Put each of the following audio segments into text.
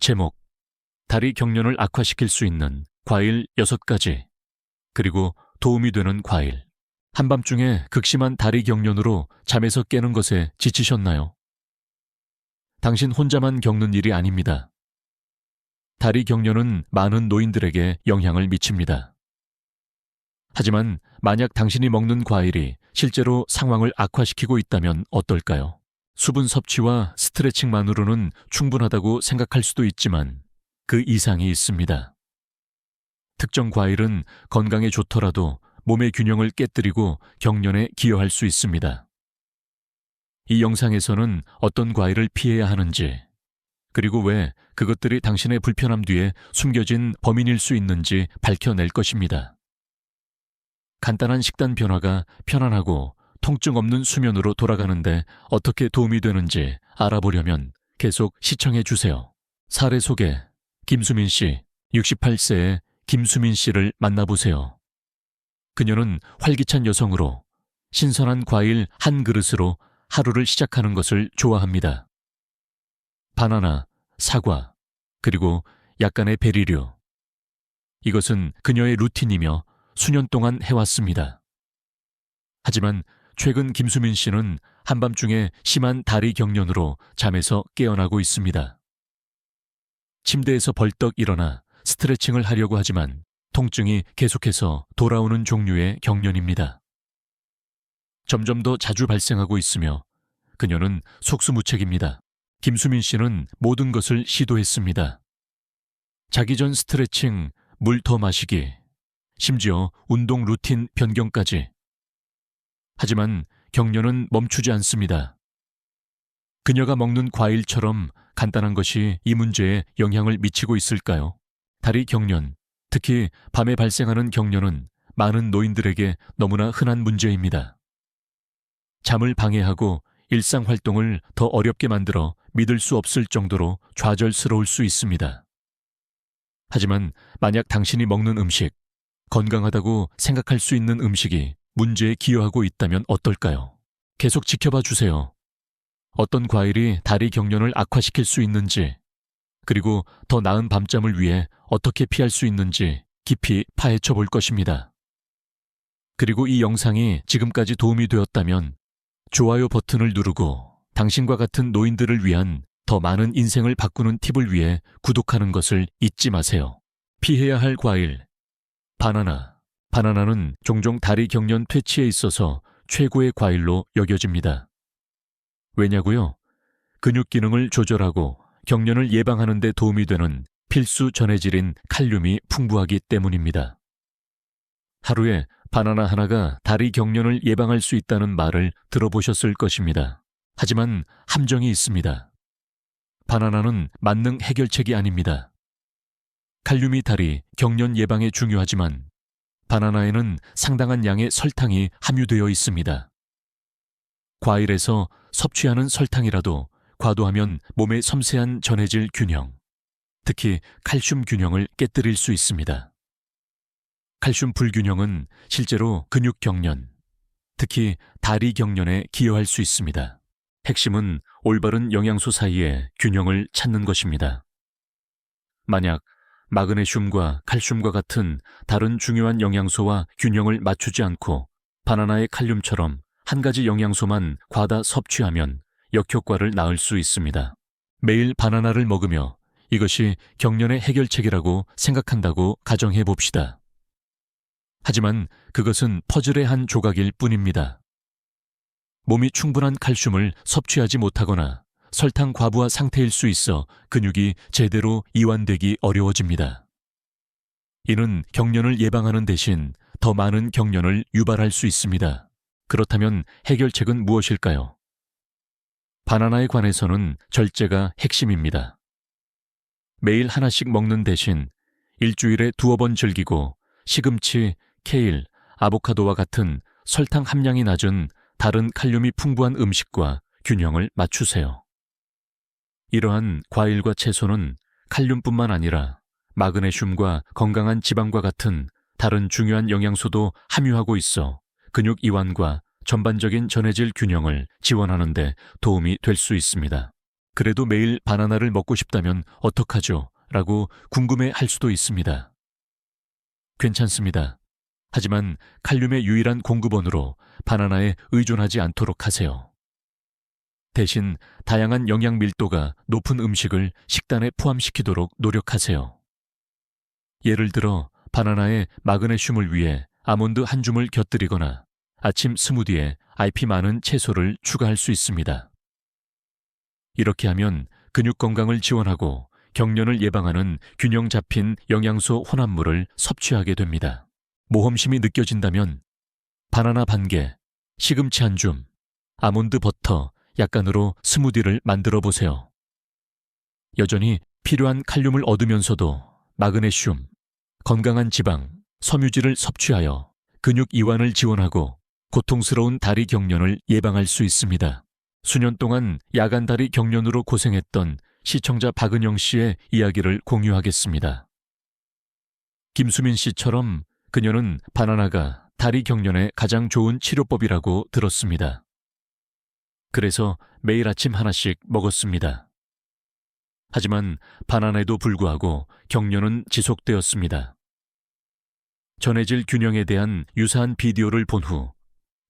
제목, 다리 경련을 악화시킬 수 있는 과일 6가지, 그리고 도움이 되는 과일. 한밤중에 극심한 다리 경련으로 잠에서 깨는 것에 지치셨나요? 당신 혼자만 겪는 일이 아닙니다. 다리 경련은 많은 노인들에게 영향을 미칩니다. 하지만 만약 당신이 먹는 과일이 실제로 상황을 악화시키고 있다면 어떨까요? 수분 섭취와 스트레칭만으로는 충분하다고 생각할 수도 있지만 그 이상이 있습니다. 특정 과일은 건강에 좋더라도 몸의 균형을 깨뜨리고 경련에 기여할 수 있습니다. 이 영상에서는 어떤 과일을 피해야 하는지, 그리고 왜 그것들이 당신의 불편함 뒤에 숨겨진 범인일 수 있는지 밝혀낼 것입니다. 간단한 식단 변화가 편안하고 통증 없는 수면으로 돌아가는데 어떻게 도움이 되는지 알아보려면 계속 시청해 주세요. 사례 소개, 김수민 씨, 68세의 김수민 씨를 만나보세요. 그녀는 활기찬 여성으로 신선한 과일 한 그릇으로 하루를 시작하는 것을 좋아합니다. 바나나, 사과, 그리고 약간의 베리류. 이것은 그녀의 루틴이며 수년 동안 해왔습니다. 하지만 최근 김수민 씨는 한밤중에 심한 다리 경련으로 잠에서 깨어나고 있습니다. 침대에서 벌떡 일어나 스트레칭을 하려고 하지만 통증이 계속해서 돌아오는 종류의 경련입니다. 점점 더 자주 발생하고 있으며 그녀는 속수무책입니다. 김수민 씨는 모든 것을 시도했습니다. 자기 전 스트레칭, 물 더 마시기, 심지어 운동 루틴 변경까지. 하지만 경련은 멈추지 않습니다. 그녀가 먹는 과일처럼 간단한 것이 이 문제에 영향을 미치고 있을까요? 다리 경련, 특히 밤에 발생하는 경련은 많은 노인들에게 너무나 흔한 문제입니다. 잠을 방해하고 일상 활동을 더 어렵게 만들어 믿을 수 없을 정도로 좌절스러울 수 있습니다. 하지만 만약 당신이 먹는 음식, 건강하다고 생각할 수 있는 음식이 문제에 기여하고 있다면 어떨까요? 계속 지켜봐 주세요. 어떤 과일이 다리 경련을 악화시킬 수 있는지, 그리고 더 나은 밤잠을 위해 어떻게 피할 수 있는지 깊이 파헤쳐 볼 것입니다. 그리고 이 영상이 지금까지 도움이 되었다면 좋아요 버튼을 누르고 당신과 같은 노인들을 위한 더 많은 인생을 바꾸는 팁을 위해 구독하는 것을 잊지 마세요. 피해야 할 과일, 바나나. 바나나는 종종 다리 경련 퇴치에 있어서 최고의 과일로 여겨집니다. 왜냐고요? 근육 기능을 조절하고 경련을 예방하는 데 도움이 되는 필수 전해질인 칼륨이 풍부하기 때문입니다. 하루에 바나나 하나가 다리 경련을 예방할 수 있다는 말을 들어보셨을 것입니다. 하지만 함정이 있습니다. 바나나는 만능 해결책이 아닙니다. 칼륨이 다리 경련 예방에 중요하지만 바나나에는 상당한 양의 설탕이 함유되어 있습니다. 과일에서 섭취하는 설탕이라도 과도하면 몸의 섬세한 전해질 균형, 특히 칼슘 균형을 깨뜨릴 수 있습니다. 칼슘 불균형은 실제로 근육 경련, 특히 다리 경련에 기여할 수 있습니다. 핵심은 올바른 영양소 사이의 균형을 찾는 것입니다. 만약 마그네슘과 칼슘과 같은 다른 중요한 영양소와 균형을 맞추지 않고 바나나의 칼륨처럼 한 가지 영양소만 과다 섭취하면 역효과를 낳을 수 있습니다. 매일 바나나를 먹으며 이것이 경련의 해결책이라고 생각한다고 가정해 봅시다. 하지만 그것은 퍼즐의 한 조각일 뿐입니다. 몸이 충분한 칼슘을 섭취하지 못하거나 설탕 과부하 상태일 수 있어 근육이 제대로 이완되기 어려워집니다. 이는 경련을 예방하는 대신 더 많은 경련을 유발할 수 있습니다. 그렇다면 해결책은 무엇일까요? 바나나에 관해서는 절제가 핵심입니다. 매일 하나씩 먹는 대신 일주일에 2번 즐기고 시금치, 케일, 아보카도와 같은 설탕 함량이 낮은 다른 칼륨이 풍부한 음식과 균형을 맞추세요. 이러한 과일과 채소는 칼륨뿐만 아니라 마그네슘과 건강한 지방과 같은 다른 중요한 영양소도 함유하고 있어 근육 이완과 전반적인 전해질 균형을 지원하는 데 도움이 될 수 있습니다. 그래도 매일 바나나를 먹고 싶다면 어떡하죠? 라고 궁금해 할 수도 있습니다. 괜찮습니다. 하지만 칼륨의 유일한 공급원으로 바나나에 의존하지 않도록 하세요. 대신 다양한 영양 밀도가 높은 음식을 식단에 포함시키도록 노력하세요. 예를 들어 바나나에 마그네슘을 위해 아몬드 한 줌을 곁들이거나 아침 스무디에 IP 많은 채소를 추가할 수 있습니다. 이렇게 하면 근육 건강을 지원하고 경련을 예방하는 균형 잡힌 영양소 혼합물을 섭취하게 됩니다. 모험심이 느껴진다면 바나나 반 개, 시금치 한 줌, 아몬드 버터 약간으로 스무디를 만들어 보세요. 여전히 필요한 칼륨을 얻으면서도 마그네슘, 건강한 지방, 섬유질을 섭취하여 근육 이완을 지원하고 고통스러운 다리 경련을 예방할 수 있습니다. 수년 동안 야간 다리 경련으로 고생했던 시청자 박은영 씨의 이야기를 공유하겠습니다. 김수민 씨처럼 그녀는 바나나가 다리 경련에 가장 좋은 치료법이라고 들었습니다. 그래서 매일 아침 하나씩 먹었습니다. 하지만 바나나에도 불구하고 경련은 지속되었습니다. 전해질 균형에 대한 유사한 비디오를 본 후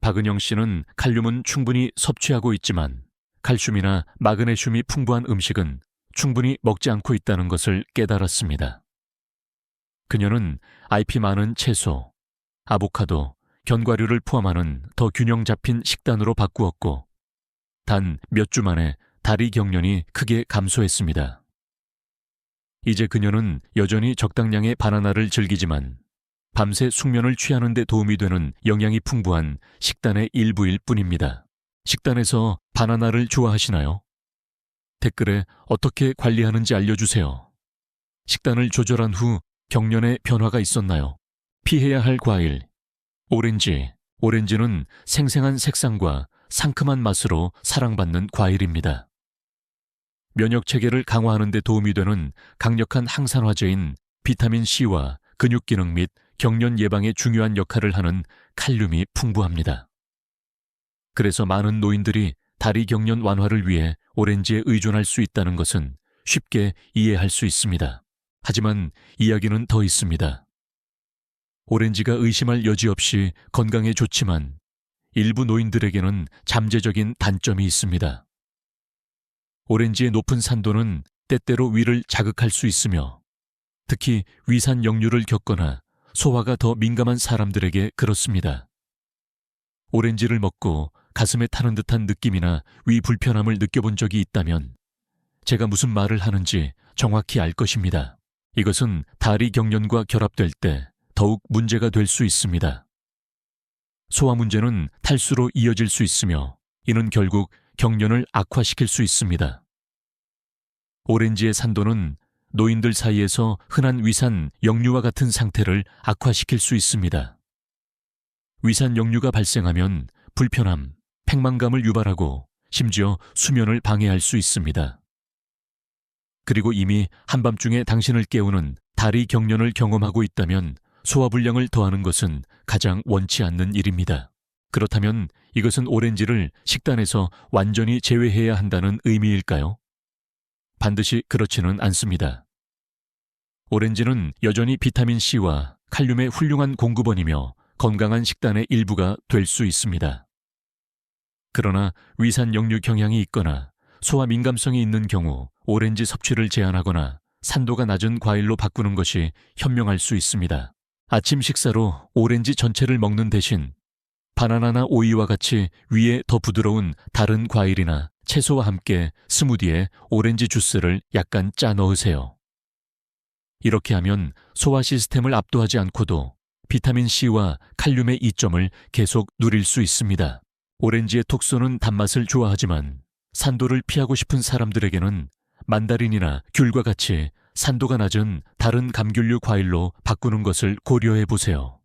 박은영 씨는 칼륨은 충분히 섭취하고 있지만 칼슘이나 마그네슘이 풍부한 음식은 충분히 먹지 않고 있다는 것을 깨달았습니다. 그녀는 IP 많은 채소, 아보카도, 견과류를 포함하는 더 균형 잡힌 식단으로 바꾸었고 단 몇 주 만에 다리 경련이 크게 감소했습니다. 이제 그녀는 여전히 적당량의 바나나를 즐기지만 밤새 숙면을 취하는 데 도움이 되는 영양이 풍부한 식단의 일부일 뿐입니다. 식단에서 바나나를 좋아하시나요? 댓글에 어떻게 관리하는지 알려주세요. 식단을 조절한 후 경련에 변화가 있었나요? 피해야 할 과일. 오렌지. 오렌지는 생생한 색상과 상큼한 맛으로 사랑받는 과일입니다. 면역 체계를 강화하는 데 도움이 되는 강력한 항산화제인 비타민 C와 근육 기능 및 경련 예방에 중요한 역할을 하는 칼륨이 풍부합니다. 그래서 많은 노인들이 다리 경련 완화를 위해 오렌지에 의존할 수 있다는 것은 쉽게 이해할 수 있습니다. 하지만 이야기는 더 있습니다. 오렌지가 의심할 여지 없이 건강에 좋지만 일부 노인들에게는 잠재적인 단점이 있습니다. 오렌지의 높은 산도는 때때로 위를 자극할 수 있으며 특히 위산 역류를 겪거나 소화가 더 민감한 사람들에게 그렇습니다. 오렌지를 먹고 가슴에 타는 듯한 느낌이나 위 불편함을 느껴본 적이 있다면 제가 무슨 말을 하는지 정확히 알 것입니다. 이것은 다리 경련과 결합될 때 더욱 문제가 될 수 있습니다. 소화 문제는 탈수로 이어질 수 있으며 이는 결국 경련을 악화시킬 수 있습니다. 오렌지의 산도는 노인들 사이에서 흔한 위산 역류와 같은 상태를 악화시킬 수 있습니다. 위산 역류가 발생하면 불편함, 팽만감을 유발하고 심지어 수면을 방해할 수 있습니다. 그리고 이미 한밤중에 당신을 깨우는 다리 경련을 경험하고 있다면 소화불량을 더하는 것은 가장 원치 않는 일입니다. 그렇다면 이것은 오렌지를 식단에서 완전히 제외해야 한다는 의미일까요? 반드시 그렇지는 않습니다. 오렌지는 여전히 비타민 C와 칼륨의 훌륭한 공급원이며 건강한 식단의 일부가 될 수 있습니다. 그러나 위산 역류 경향이 있거나 소화 민감성이 있는 경우 오렌지 섭취를 제한하거나 산도가 낮은 과일로 바꾸는 것이 현명할 수 있습니다. 아침 식사로 오렌지 전체를 먹는 대신 바나나나 오이와 같이 위에 더 부드러운 다른 과일이나 채소와 함께 스무디에 오렌지 주스를 약간 짜 넣으세요. 이렇게 하면 소화 시스템을 압도하지 않고도 비타민 C와 칼륨의 이점을 계속 누릴 수 있습니다. 오렌지의 톡 쏘는 단맛을 좋아하지만 산도를 피하고 싶은 사람들에게는 만다린이나 귤과 같이 산도가 낮은 다른 감귤류 과일로 바꾸는 것을 고려해 보세요.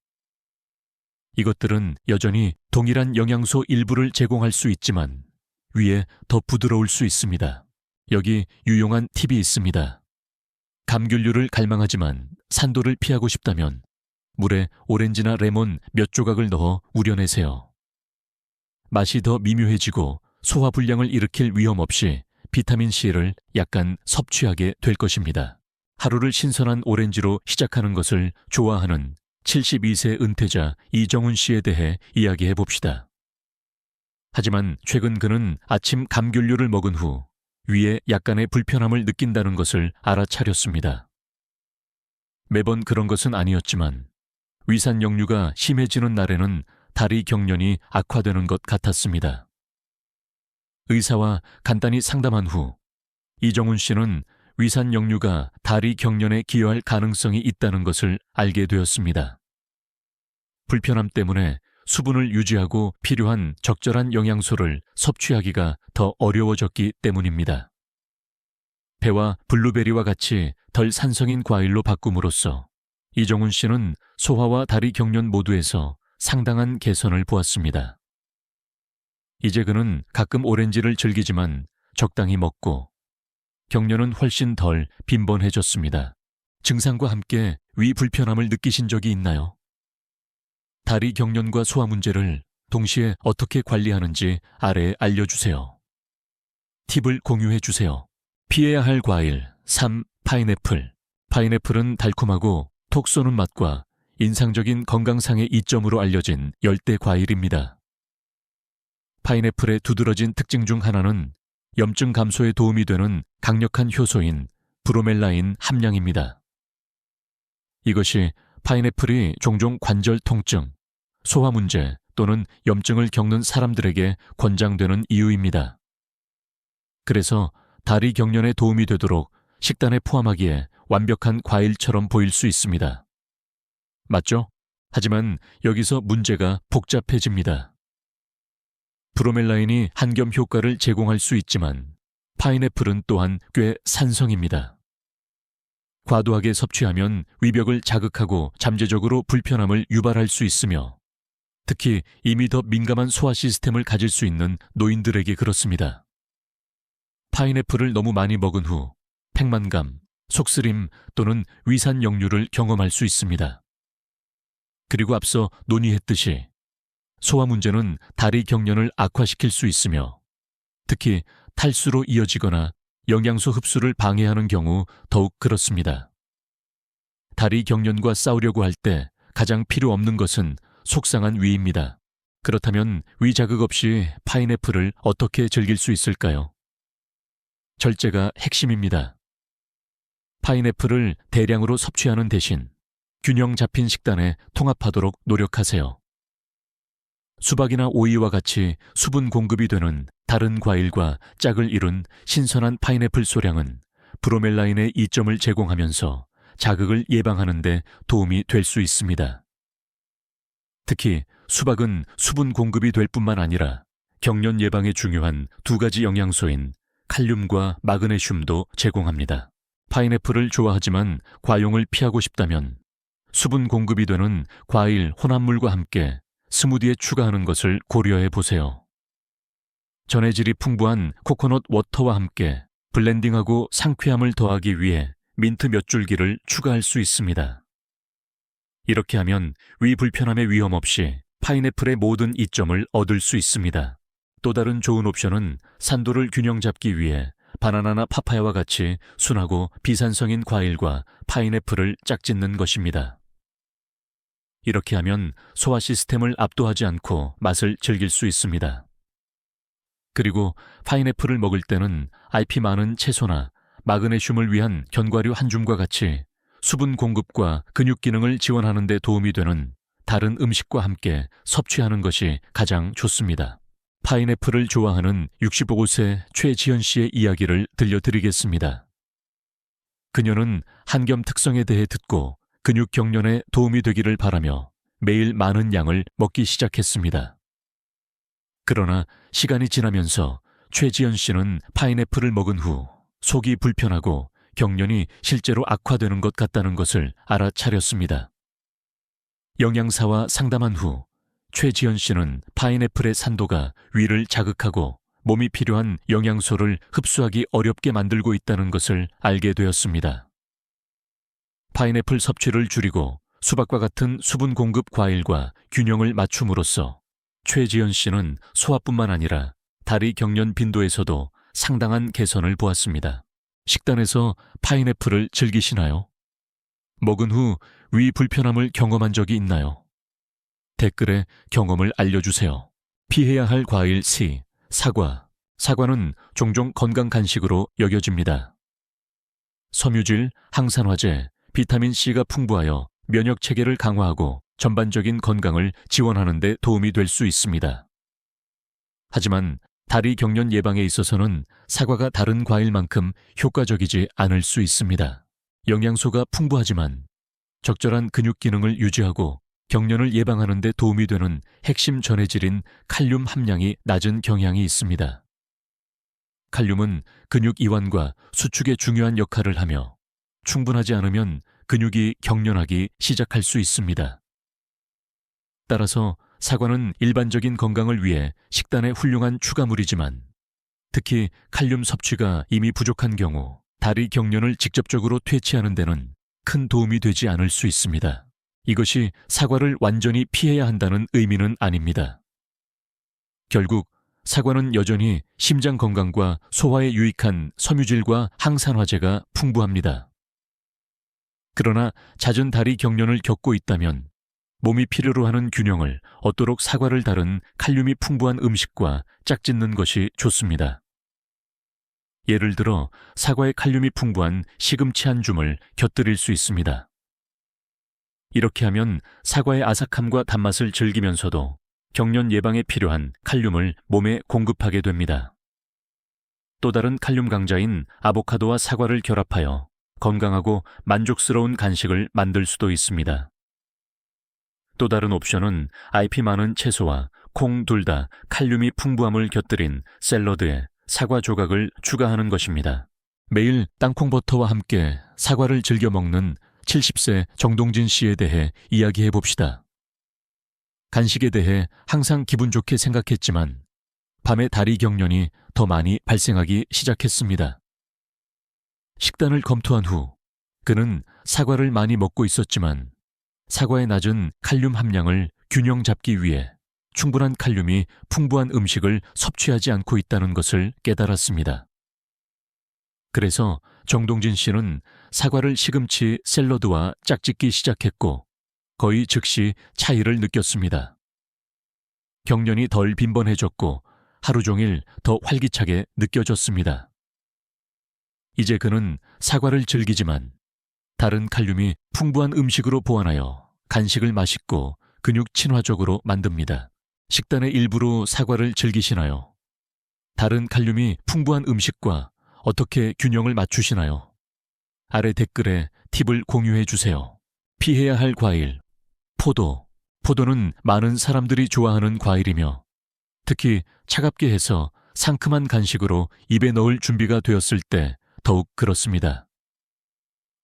이것들은 여전히 동일한 영양소 일부를 제공할 수 있지만 위에 더 부드러울 수 있습니다. 여기 유용한 팁이 있습니다. 감귤류를 갈망하지만 산도를 피하고 싶다면 물에 오렌지나 레몬 몇 조각을 넣어 우려내세요. 맛이 더 미묘해지고 소화 불량을 일으킬 위험 없이 비타민C를 약간 섭취하게 될 것입니다. 하루를 신선한 오렌지로 시작하는 것을 좋아하는 72세 은퇴자 이정훈 씨에 대해 이야기해 봅시다. 하지만 최근 그는 아침 감귤류를 먹은 후 위에 약간의 불편함을 느낀다는 것을 알아차렸습니다. 매번 그런 것은 아니었지만 위산 역류가 심해지는 날에는 다리 경련이 악화되는 것 같았습니다. 의사와 간단히 상담한 후 이정훈 씨는 위산 역류가 다리 경련에 기여할 가능성이 있다는 것을 알게 되었습니다. 불편함 때문에 수분을 유지하고 필요한 적절한 영양소를 섭취하기가 더 어려워졌기 때문입니다. 배와 블루베리와 같이 덜 산성인 과일로 바꿈으로써 이정훈 씨는 소화와 다리 경련 모두에서 상당한 개선을 보았습니다. 이제 그는 가끔 오렌지를 즐기지만 적당히 먹고 경련은 훨씬 덜 빈번해졌습니다. 증상과 함께 위 불편함을 느끼신 적이 있나요? 다리 경련과 소화 문제를 동시에 어떻게 관리하는지 아래에 알려주세요. 팁을 공유해 주세요. 피해야 할 과일 3. 파인애플. 파인애플은 달콤하고 톡 쏘는 맛과 인상적인 건강상의 이점으로 알려진 열대 과일입니다. 파인애플의 두드러진 특징 중 하나는 염증 감소에 도움이 되는 강력한 효소인 브로멜라인 함량입니다. 이것이 파인애플이 종종 관절 통증, 소화 문제 또는 염증을 겪는 사람들에게 권장되는 이유입니다. 그래서 다리 경련에 도움이 되도록 식단에 포함하기에 완벽한 과일처럼 보일 수 있습니다. 맞죠? 하지만 여기서 문제가 복잡해집니다. 브로멜라인이 한겸 효과를 제공할 수 있지만 파인애플은 또한 꽤 산성입니다. 과도하게 섭취하면 위벽을 자극하고 잠재적으로 불편함을 유발할 수 있으며 특히 이미 더 민감한 소화 시스템을 가질 수 있는 노인들에게 그렇습니다. 파인애플을 너무 많이 먹은 후 팽만감, 속쓰림 또는 위산 역류를 경험할 수 있습니다. 그리고 앞서 논의했듯이 소화 문제는 다리 경련을 악화시킬 수 있으며 특히 탈수로 이어지거나 영양소 흡수를 방해하는 경우 더욱 그렇습니다. 다리 경련과 싸우려고 할 때 가장 필요 없는 것은 속상한 위입니다. 그렇다면 위 자극 없이 파인애플을 어떻게 즐길 수 있을까요? 절제가 핵심입니다. 파인애플을 대량으로 섭취하는 대신 균형 잡힌 식단에 통합하도록 노력하세요. 수박이나 오이와 같이 수분 공급이 되는 다른 과일과 짝을 이룬 신선한 파인애플 소량은 브로멜라인의 이점을 제공하면서 자극을 예방하는 데 도움이 될 수 있습니다. 특히 수박은 수분 공급이 될 뿐만 아니라 경련 예방에 중요한 두 가지 영양소인 칼륨과 마그네슘도 제공합니다. 파인애플을 좋아하지만 과용을 피하고 싶다면 수분 공급이 되는 과일 혼합물과 함께 스무디에 추가하는 것을 고려해 보세요. 전해질이 풍부한 코코넛 워터와 함께 블렌딩하고 상쾌함을 더하기 위해 민트 몇 줄기를 추가할 수 있습니다. 이렇게 하면 위 불편함의 위험 없이 파인애플의 모든 이점을 얻을 수 있습니다. 또 다른 좋은 옵션은 산도를 균형 잡기 위해 바나나나 파파야와 같이 순하고 비산성인 과일과 파인애플을 짝짓는 것입니다. 이렇게 하면 소화 시스템을 압도하지 않고 맛을 즐길 수 있습니다. 그리고 파인애플을 먹을 때는 잎이 많은 채소나 마그네슘을 위한 견과류 한 줌과 같이 수분 공급과 근육 기능을 지원하는 데 도움이 되는 다른 음식과 함께 섭취하는 것이 가장 좋습니다. 파인애플을 좋아하는 65세 최지연 씨의 이야기를 들려드리겠습니다. 그녀는 한겸 특성에 대해 듣고 근육 경련에 도움이 되기를 바라며 매일 많은 양을 먹기 시작했습니다. 그러나 시간이 지나면서 최지연 씨는 파인애플을 먹은 후 속이 불편하고 경련이 실제로 악화되는 것 같다는 것을 알아차렸습니다. 영양사와 상담한 후 최지연 씨는 파인애플의 산도가 위를 자극하고 몸이 필요한 영양소를 흡수하기 어렵게 만들고 있다는 것을 알게 되었습니다. 파인애플 섭취를 줄이고 수박과 같은 수분 공급 과일과 균형을 맞춤으로써 최지연 씨는 소화뿐만 아니라 다리 경련 빈도에서도 상당한 개선을 보았습니다. 식단에서 파인애플을 즐기시나요? 먹은 후 위 불편함을 경험한 적이 있나요? 댓글에 경험을 알려주세요. 피해야 할 과일 C. 사과. 사과는 종종 건강 간식으로 여겨집니다. 섬유질, 항산화제, 비타민C가 풍부하여 면역 체계를 강화하고 전반적인 건강을 지원하는 데 도움이 될 수 있습니다. 하지만 다리 경련 예방에 있어서는 사과가 다른 과일만큼 효과적이지 않을 수 있습니다. 영양소가 풍부하지만 적절한 근육 기능을 유지하고 경련을 예방하는 데 도움이 되는 핵심 전해질인 칼륨 함량이 낮은 경향이 있습니다. 칼륨은 근육 이완과 수축에 중요한 역할을 하며 충분하지 않으면 근육이 경련하기 시작할 수 있습니다. 따라서 사과는 일반적인 건강을 위해 식단의 훌륭한 추가물이지만 특히 칼륨 섭취가 이미 부족한 경우 다리 경련을 직접적으로 퇴치하는 데는 큰 도움이 되지 않을 수 있습니다. 이것이 사과를 완전히 피해야 한다는 의미는 아닙니다. 결국 사과는 여전히 심장 건강과 소화에 유익한 섬유질과 항산화제가 풍부합니다. 그러나 잦은 다리 경련을 겪고 있다면 몸이 필요로 하는 균형을 얻도록 사과를 다른 칼륨이 풍부한 음식과 짝짓는 것이 좋습니다. 예를 들어 사과에 칼륨이 풍부한 시금치 한 줌을 곁들일 수 있습니다. 이렇게 하면 사과의 아삭함과 단맛을 즐기면서도 경련 예방에 필요한 칼륨을 몸에 공급하게 됩니다. 또 다른 칼륨 강자인 아보카도와 사과를 결합하여 건강하고 만족스러운 간식을 만들 수도 있습니다. 또 다른 옵션은 잎이 많은 채소와 콩 둘 다 칼륨이 풍부함을 곁들인 샐러드에 사과 조각을 추가하는 것입니다. 매일 땅콩버터와 함께 사과를 즐겨 먹는 70세 정동진 씨에 대해 이야기해 봅시다. 간식에 대해 항상 기분 좋게 생각했지만 밤에 다리 경련이 더 많이 발생하기 시작했습니다. 식단을 검토한 후 그는 사과를 많이 먹고 있었지만 사과의 낮은 칼륨 함량을 균형 잡기 위해 충분한 칼륨이 풍부한 음식을 섭취하지 않고 있다는 것을 깨달았습니다. 그래서 정동진 씨는 사과를 시금치 샐러드와 짝짓기 시작했고 거의 즉시 차이를 느꼈습니다. 경련이 덜 빈번해졌고 하루 종일 더 활기차게 느껴졌습니다. 이제 그는 사과를 즐기지만 다른 칼륨이 풍부한 음식으로 보완하여 간식을 맛있고 근육 친화적으로 만듭니다. 식단의 일부로 사과를 즐기시나요? 다른 칼륨이 풍부한 음식과 어떻게 균형을 맞추시나요? 아래 댓글에 팁을 공유해 주세요. 피해야 할 과일. 포도. 포도는 많은 사람들이 좋아하는 과일이며 특히 차갑게 해서 상큼한 간식으로 입에 넣을 준비가 되었을 때 더욱 그렇습니다.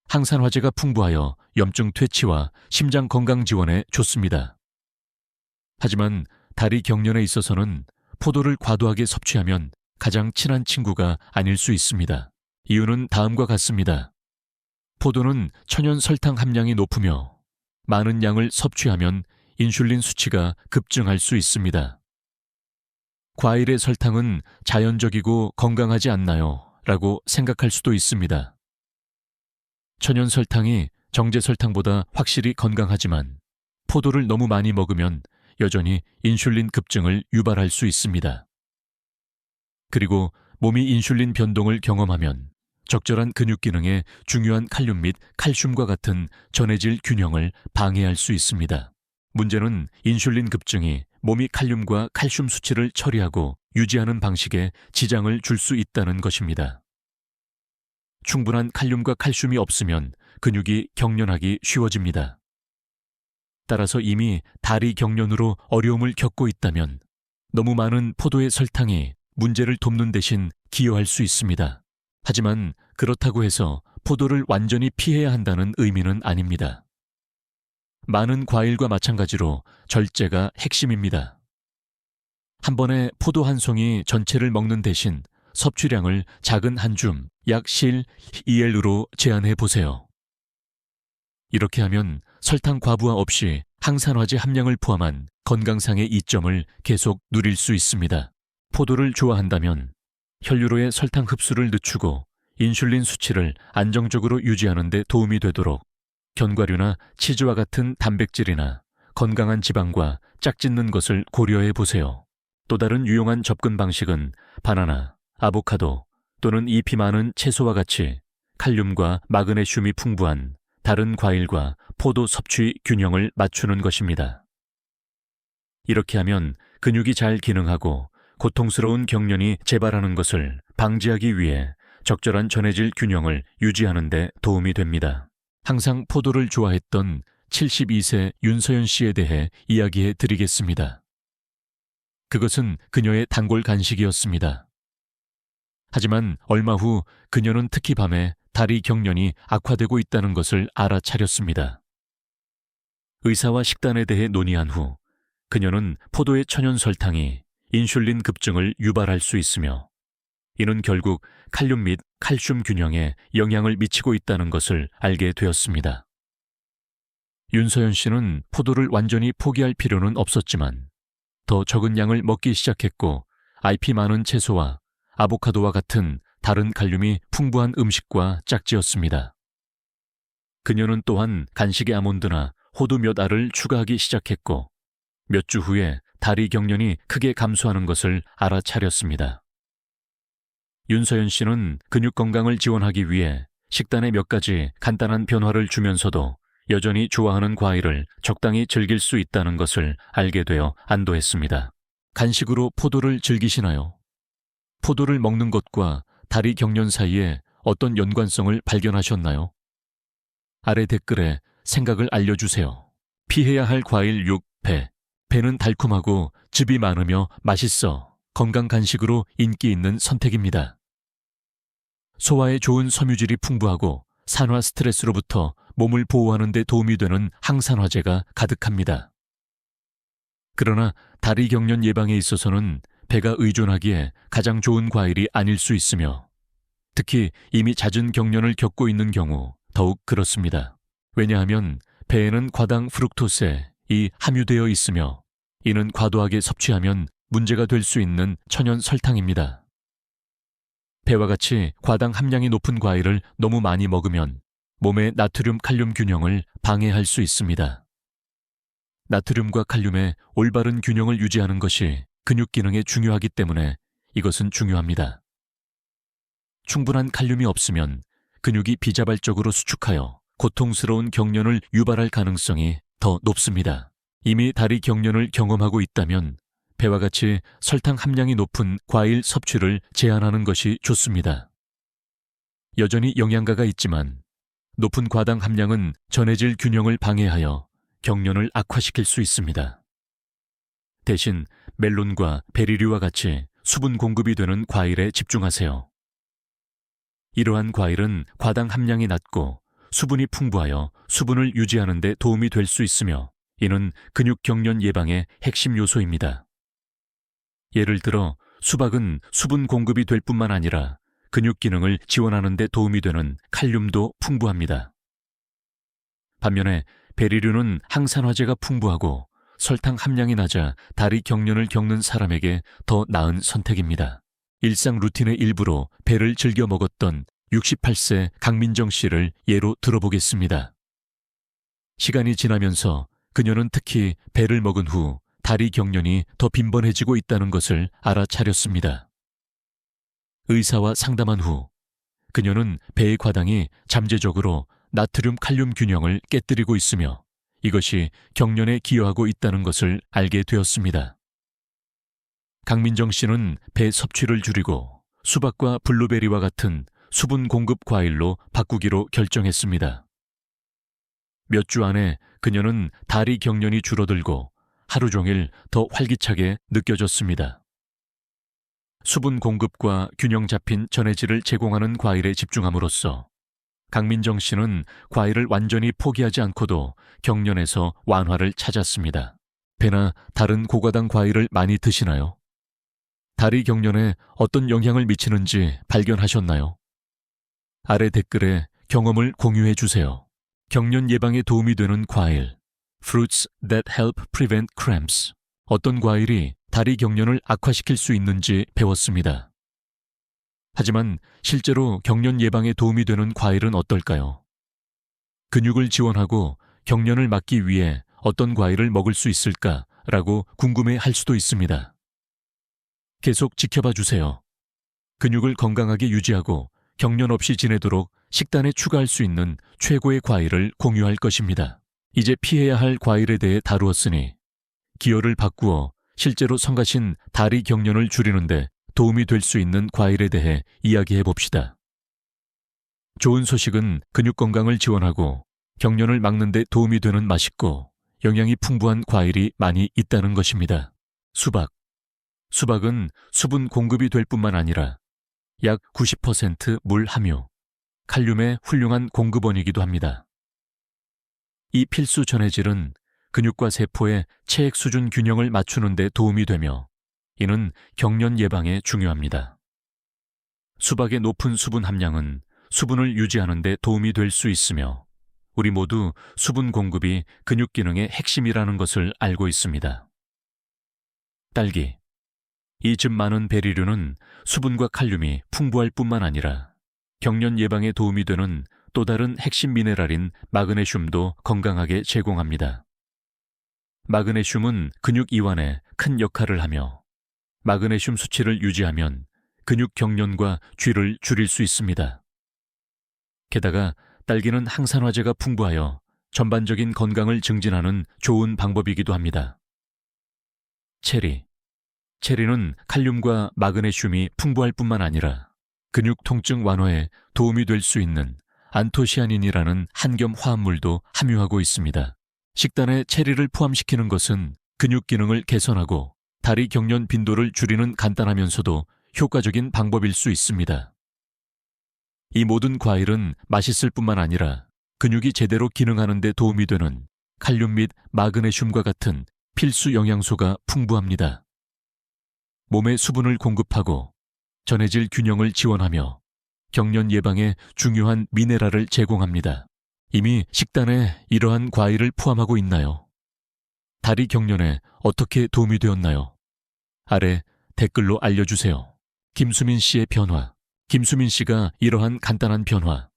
항산화제가 풍부하여 염증 퇴치와 심장 건강 지원에 좋습니다. 하지만 다리 경련에 있어서는 포도를 과도하게 섭취하면 가장 친한 친구가 아닐 수 있습니다. 이유는 다음과 같습니다. 포도는 천연 설탕 함량이 높으며 많은 양을 섭취하면 인슐린 수치가 급증할 수 있습니다. 과일의 설탕은 자연적이고 건강하지 않나요? 라고 생각할 수도 있습니다. 천연 설탕이 정제 설탕보다 확실히 건강하지만 포도를 너무 많이 먹으면 여전히 인슐린 급증을 유발할 수 있습니다. 그리고 몸이 인슐린 변동을 경험하면 적절한 근육 기능에 중요한 칼륨 및 칼슘과 같은 전해질 균형을 방해할 수 있습니다. 문제는 인슐린 급증이 몸이 칼륨과 칼슘 수치를 처리하고 유지하는 방식에 지장을 줄 수 있다는 것입니다. 충분한 칼륨과 칼슘이 없으면 근육이 경련하기 쉬워집니다. 따라서 이미 다리 경련으로 어려움을 겪고 있다면 너무 많은 포도의 설탕이 문제를 돕는 대신 기여할 수 있습니다. 하지만 그렇다고 해서 포도를 완전히 피해야 한다는 의미는 아닙니다. 많은 과일과 마찬가지로 절제가 핵심입니다. 한 번에 포도 한 송이 전체를 먹는 대신 섭취량을 작은 한 줌, 약 실 2L으로 제한해 보세요. 이렇게 하면 설탕 과부하 없이 항산화제 함량을 포함한 건강상의 이점을 계속 누릴 수 있습니다. 포도를 좋아한다면 혈류로의 설탕 흡수를 늦추고 인슐린 수치를 안정적으로 유지하는 데 도움이 되도록 견과류나 치즈와 같은 단백질이나 건강한 지방과 짝짓는 것을 고려해 보세요. 또 다른 유용한 접근 방식은 바나나, 아보카도 또는 잎이 많은 채소와 같이 칼륨과 마그네슘이 풍부한 다른 과일과 포도 섭취 균형을 맞추는 것입니다. 이렇게 하면 근육이 잘 기능하고 고통스러운 경련이 재발하는 것을 방지하기 위해 적절한 전해질 균형을 유지하는 데 도움이 됩니다. 항상 포도를 좋아했던 72세 윤서연 씨에 대해 이야기해 드리겠습니다. 그것은 그녀의 단골 간식이었습니다. 하지만 얼마 후 그녀는 특히 밤에 다리 경련이 악화되고 있다는 것을 알아차렸습니다. 의사와 식단에 대해 논의한 후 그녀는 포도의 천연 설탕이 인슐린 급증을 유발할 수 있으며 이는 결국 칼륨 및 칼슘 균형에 영향을 미치고 있다는 것을 알게 되었습니다. 윤서연 씨는 포도를 완전히 포기할 필요는 없었지만 더 적은 양을 먹기 시작했고 잎이 많은 채소와 아보카도와 같은 다른 칼륨이 풍부한 음식과 짝지었습니다. 그녀는 또한 간식에 아몬드나 호두 몇 알을 추가하기 시작했고 몇 주 후에 다리 경련이 크게 감소하는 것을 알아차렸습니다. 윤서연 씨는 근육 건강을 지원하기 위해 식단에 몇 가지 간단한 변화를 주면서도 여전히 좋아하는 과일을 적당히 즐길 수 있다는 것을 알게 되어 안도했습니다. 간식으로 포도를 즐기시나요? 포도를 먹는 것과 다리 경련 사이에 어떤 연관성을 발견하셨나요? 아래 댓글에 생각을 알려주세요. 피해야 할 과일 6. 배. 배는 달콤하고 즙이 많으며 맛있어 건강 간식으로 인기 있는 선택입니다. 소화에 좋은 섬유질이 풍부하고 산화 스트레스로부터 몸을 보호하는 데 도움이 되는 항산화제가 가득합니다. 그러나 다리 경련 예방에 있어서는 배가 의존하기에 가장 좋은 과일이 아닐 수 있으며 특히 이미 잦은 경련을 겪고 있는 경우 더욱 그렇습니다. 왜냐하면 배에는 과당 프룩토세이 함유되어 있으며 이는 과도하게 섭취하면 문제가 될 수 있는 천연 설탕입니다. 배와 같이 과당 함량이 높은 과일을 너무 많이 먹으면 몸의 나트륨 칼륨 균형을 방해할 수 있습니다. 나트륨과 칼륨의 올바른 균형을 유지하는 것이 근육 기능에 중요하기 때문에 이것은 중요합니다. 충분한 칼륨이 없으면 근육이 비자발적으로 수축하여 고통스러운 경련을 유발할 가능성이 더 높습니다. 이미 다리 경련을 경험하고 있다면 배와 같이 설탕 함량이 높은 과일 섭취를 제한하는 것이 좋습니다. 여전히 영양가가 있지만 높은 과당 함량은 전해질 균형을 방해하여 경련을 악화시킬 수 있습니다. 대신 멜론과 베리류와 같이 수분 공급이 되는 과일에 집중하세요. 이러한 과일은 과당 함량이 낮고 수분이 풍부하여 수분을 유지하는 데 도움이 될 수 있으며 이는 근육 경련 예방의 핵심 요소입니다. 예를 들어 수박은 수분 공급이 될 뿐만 아니라 근육 기능을 지원하는 데 도움이 되는 칼륨도 풍부합니다. 반면에 베리류는 항산화제가 풍부하고 설탕 함량이 낮아 다리 경련을 겪는 사람에게 더 나은 선택입니다. 일상 루틴의 일부로 배를 즐겨 먹었던 68세 강민정 씨를 예로 들어보겠습니다. 시간이 지나면서 그녀는 특히 배를 먹은 후 다리 경련이 더 빈번해지고 있다는 것을 알아차렸습니다. 의사와 상담한 후 그녀는 배의 과당이 잠재적으로 나트륨 칼륨 균형을 깨뜨리고 있으며 이것이 경련에 기여하고 있다는 것을 알게 되었습니다. 강민정 씨는 배 섭취를 줄이고 수박과 블루베리와 같은 수분 공급 과일로 바꾸기로 결정했습니다. 몇 주 안에 그녀는 다리 경련이 줄어들고 하루 종일 더 활기차게 느껴졌습니다. 수분 공급과 균형 잡힌 전해질을 제공하는 과일에 집중함으로써 강민정 씨는 과일을 완전히 포기하지 않고도 경련에서 완화를 찾았습니다. 배나 다른 고과당 과일을 많이 드시나요? 다리 경련에 어떤 영향을 미치는지 발견하셨나요? 아래 댓글에 경험을 공유해 주세요. 경련 예방에 도움이 되는 과일 Fruits that help prevent cramps. 어떤 과일이 다리 경련을 악화시킬 수 있는지 배웠습니다. 하지만 실제로 경련 예방에 도움이 되는 과일은 어떨까요? 근육을 지원하고 경련을 막기 위해 어떤 과일을 먹을 수 있을까라고 궁금해 할 수도 있습니다. 계속 지켜봐 주세요. 근육을 건강하게 유지하고 경련 없이 지내도록 식단에 추가할 수 있는 최고의 과일을 공유할 것입니다. 이제 피해야 할 과일에 대해 다루었으니 기호를 바꾸어 실제로 성가신 다리 경련을 줄이는데 도움이 될 수 있는 과일에 대해 이야기해 봅시다. 좋은 소식은 근육 건강을 지원하고 경련을 막는 데 도움이 되는 맛있고 영양이 풍부한 과일이 많이 있다는 것입니다. 수박. 수박은 수분 공급이 될 뿐만 아니라 약 90% 물 함유, 칼륨의 훌륭한 공급원이기도 합니다. 이 필수 전해질은 근육과 세포의 체액 수준 균형을 맞추는 데 도움이 되며 이는 경련 예방에 중요합니다. 수박의 높은 수분 함량은 수분을 유지하는 데 도움이 될 수 있으며 우리 모두 수분 공급이 근육 기능의 핵심이라는 것을 알고 있습니다. 딸기. 이 즙 많은 베리류는 수분과 칼륨이 풍부할 뿐만 아니라 경련 예방에 도움이 되는 또 다른 핵심 미네랄인 마그네슘도 건강하게 제공합니다. 마그네슘은 근육 이완에 큰 역할을 하며 마그네슘 수치를 유지하면 근육 경련과 쥐를 줄일 수 있습니다. 게다가 딸기는 항산화제가 풍부하여 전반적인 건강을 증진하는 좋은 방법이기도 합니다. 체리. 체리는 칼륨과 마그네슘이 풍부할 뿐만 아니라 근육 통증 완화에 도움이 될 수 있는 안토시아닌이라는 한겸 화합물도 함유하고 있습니다. 식단에 체리를 포함시키는 것은 근육 기능을 개선하고 다리 경련 빈도를 줄이는 간단하면서도 효과적인 방법일 수 있습니다. 이 모든 과일은 맛있을 뿐만 아니라 근육이 제대로 기능하는 데 도움이 되는 칼륨 및 마그네슘과 같은 필수 영양소가 풍부합니다. 몸에 수분을 공급하고 전해질 균형을 지원하며 경련 예방에 중요한 미네랄을 제공합니다. 이미 식단에 이러한 과일을 포함하고 있나요? 다리 경련에 어떻게 도움이 되었나요? 아래 댓글로 알려주세요. 김수민 씨의 변화. 김수민 씨가 이러한 간단한 변화,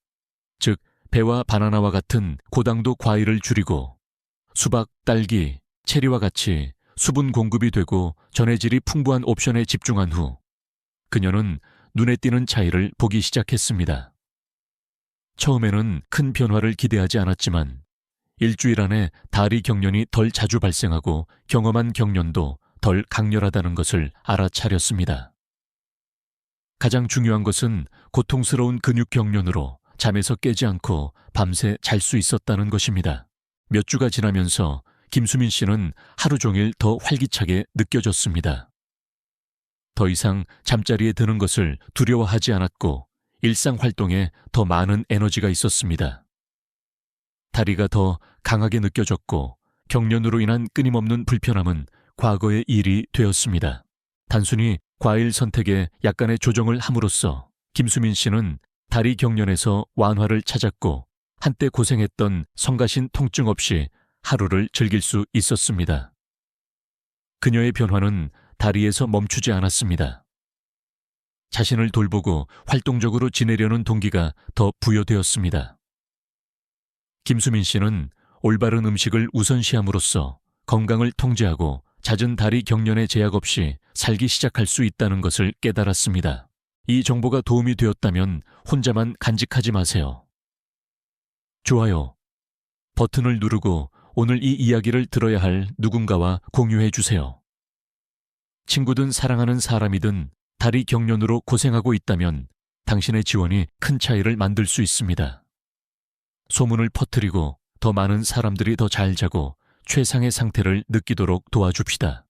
즉 배와 바나나와 같은 고당도 과일을 줄이고 수박, 딸기, 체리와 같이 수분 공급이 되고 전해질이 풍부한 옵션에 집중한 후 그녀는 눈에 띄는 차이를 보기 시작했습니다. 처음에는 큰 변화를 기대하지 않았지만 일주일 안에 다리 경련이 덜 자주 발생하고 경험한 경련도 덜 강렬하다는 것을 알아차렸습니다. 가장 중요한 것은 고통스러운 근육 경련으로 잠에서 깨지 않고 밤새 잘 수 있었다는 것입니다. 몇 주가 지나면서 김수민 씨는 하루 종일 더 활기차게 느껴졌습니다. 더 이상 잠자리에 드는 것을 두려워하지 않았고 일상 활동에 더 많은 에너지가 있었습니다. 다리가 더 강하게 느껴졌고 경련으로 인한 끊임없는 불편함은 과거의 일이 되었습니다. 단순히 과일 선택에 약간의 조정을 함으로써 김수민 씨는 다리 경련에서 완화를 찾았고 한때 고생했던 성가신 통증 없이 하루를 즐길 수 있었습니다. 그녀의 변화는 다리에서 멈추지 않았습니다. 자신을 돌보고 활동적으로 지내려는 동기가 더 부여되었습니다. 김수민 씨는 올바른 음식을 우선시함으로써 건강을 통제하고 잦은 다리 경련에 제약 없이 살기 시작할 수 있다는 것을 깨달았습니다. 이 정보가 도움이 되었다면 혼자만 간직하지 마세요. 좋아요 버튼을 누르고 오늘 이 이야기를 들어야 할 누군가와 공유해 주세요. 친구든 사랑하는 사람이든 다리 경련으로 고생하고 있다면 당신의 지원이 큰 차이를 만들 수 있습니다. 소문을 퍼뜨리고 더 많은 사람들이 더 잘 자고 최상의 상태를 느끼도록 도와줍시다.